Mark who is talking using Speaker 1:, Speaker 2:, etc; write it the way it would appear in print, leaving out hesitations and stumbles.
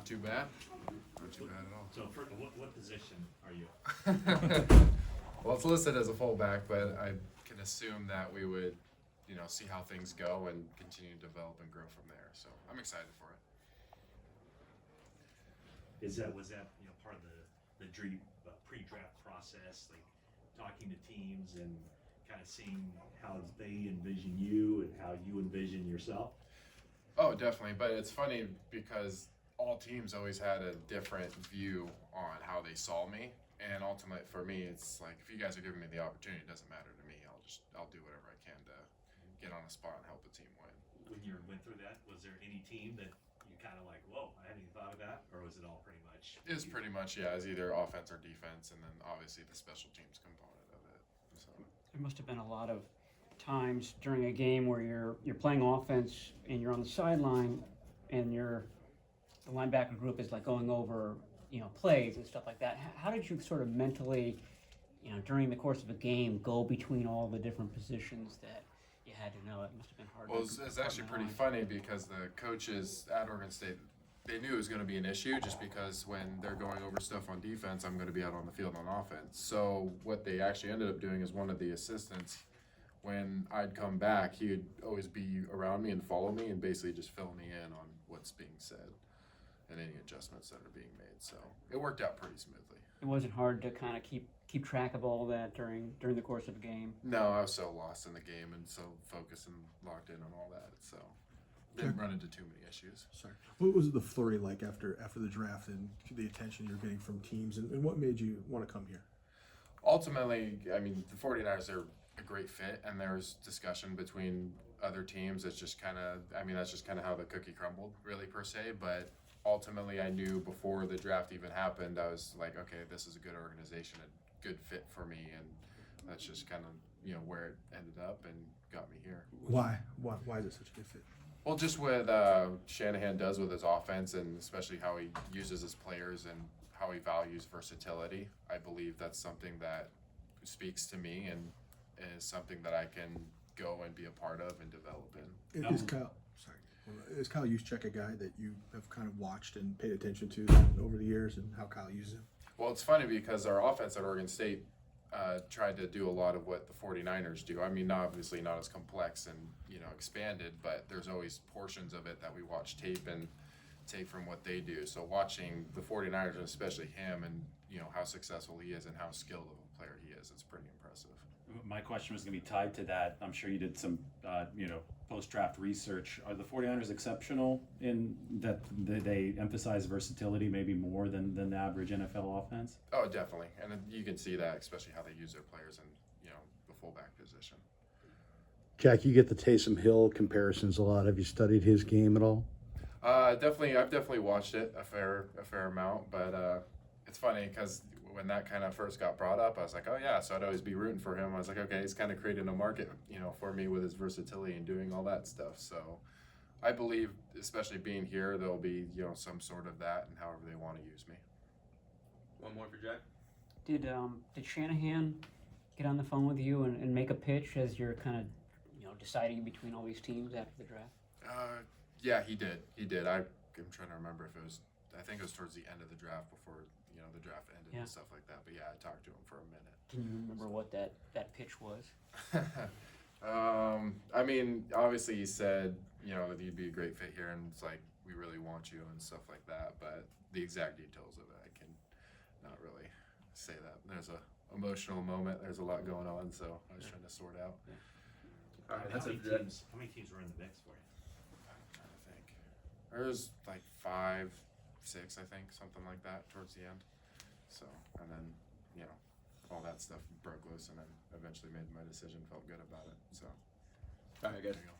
Speaker 1: too bad. Not too bad at all.
Speaker 2: So, what position are you?
Speaker 1: Well, it's listed as a fullback, but I can assume that we would, see how things go and continue to develop and grow from there. So I'm excited for it.
Speaker 2: Was that part of the dream pre-draft process, like talking to teams and kind of seeing how they envision you and how you envision yourself?
Speaker 1: Oh, definitely. But it's funny because all teams always had a different view on how they saw me. And ultimately, for me, it's like, if you guys are giving me the opportunity, it doesn't matter to me. I'll do whatever I can to get on a spot and help a team win.
Speaker 2: When you went through that, was there any team that you kind of like, whoa, I hadn't even thought of that? Or was it all pretty much?
Speaker 1: It was pretty much, yeah, it was either offense or defense, and then obviously the special teams component of it. So.
Speaker 3: There must have been a lot of times during a game where you're playing offense and you're on the sideline and the linebacker group is like going over plays and stuff like that. How did you sort of mentally, during the course of a game, go between all the different positions that you had to know? It must have been hard.
Speaker 1: Well, it's actually pretty funny because the coaches at Oregon State, they knew it was going to be an issue just because when they're going over stuff on defense, I'm going to be out on the field on offense. So what they actually ended up doing is one of the assistants, when I'd come back, he would always be around me and follow me and basically just fill me in on what's being said and any adjustments that are being made. So it worked out pretty smoothly.
Speaker 3: It wasn't hard to kind of keep track of all that during the course of a game.
Speaker 1: No, I was so lost in the game and so focused and locked in on all that. So didn't run into too many issues.
Speaker 4: Sorry. What was the flurry like after the draft and the attention you're getting from teams, and what made you want to come here?
Speaker 1: Ultimately, I mean, the 49ers are a great fit, and there's discussion between other teams. It's just that's just kind of how the cookie crumbled, really, per se. But ultimately, I knew before the draft even happened, I was like, okay, this is a good organization, a good fit for me, and that's just kind of where it ended up and got me here.
Speaker 4: Why is it such a good fit?
Speaker 1: Well, just what Shanahan does with his offense, and especially how he uses his players and how he values versatility. I believe that's something that speaks to me and is something that I can go and be a part of and develop in.
Speaker 4: Is Kyle Juszczyk a guy that you have kind of watched and paid attention to over the years, and how Kyle uses him?
Speaker 1: Well, it's funny because our offense at Oregon State tried to do a lot of what the 49ers do. I mean, obviously not as complex and expanded, but there's always portions of it that we watch tape and take from what they do. So watching the 49ers, and especially him, and how successful he is and how skilled of a player he is, it's pretty impressive.
Speaker 5: My question was going to be tied to that. I'm sure you did some, post-draft research. Are the 49ers exceptional in that they emphasize versatility maybe more than the average NFL offense?
Speaker 1: Oh, definitely. And you can see that, especially how they use their players in, the fullback position.
Speaker 6: Jack, you get the Taysom Hill comparisons a lot. Have you studied his game at all?
Speaker 1: I've definitely watched it a fair amount, but it's funny because when that kind of first got brought up, I was like, oh yeah, so I'd always be rooting for him. I was like, okay, he's kind of creating a market, for me with his versatility and doing all that stuff. So I believe, especially being here, there'll be, some sort of that and however they want to use me.
Speaker 7: One more for Jack.
Speaker 3: Did Shanahan get on the phone with you and make a pitch as you're kind of deciding between all these teams after the draft?
Speaker 1: Yeah, he did. I'm trying to remember if it was. I think it was towards the end of the draft before the draft ended and stuff like that. But yeah, I talked to him for a minute.
Speaker 3: Can you remember what that pitch was?
Speaker 1: I mean, obviously he said, that you'd be a great fit here, and it's like, we really want you and stuff like that. But the exact details of it, I can not really say that. There's a emotional moment. There's a lot going on, so I was trying to sort out.
Speaker 3: Yeah.
Speaker 7: All right,
Speaker 2: How many teams were in the mix for you?
Speaker 1: I'm trying to think. There was like 5, 6, I think, something like that towards the end. So, and then, all that stuff broke loose, and then eventually made my decision, felt good about it. So,
Speaker 7: All right, guys.
Speaker 1: there you go.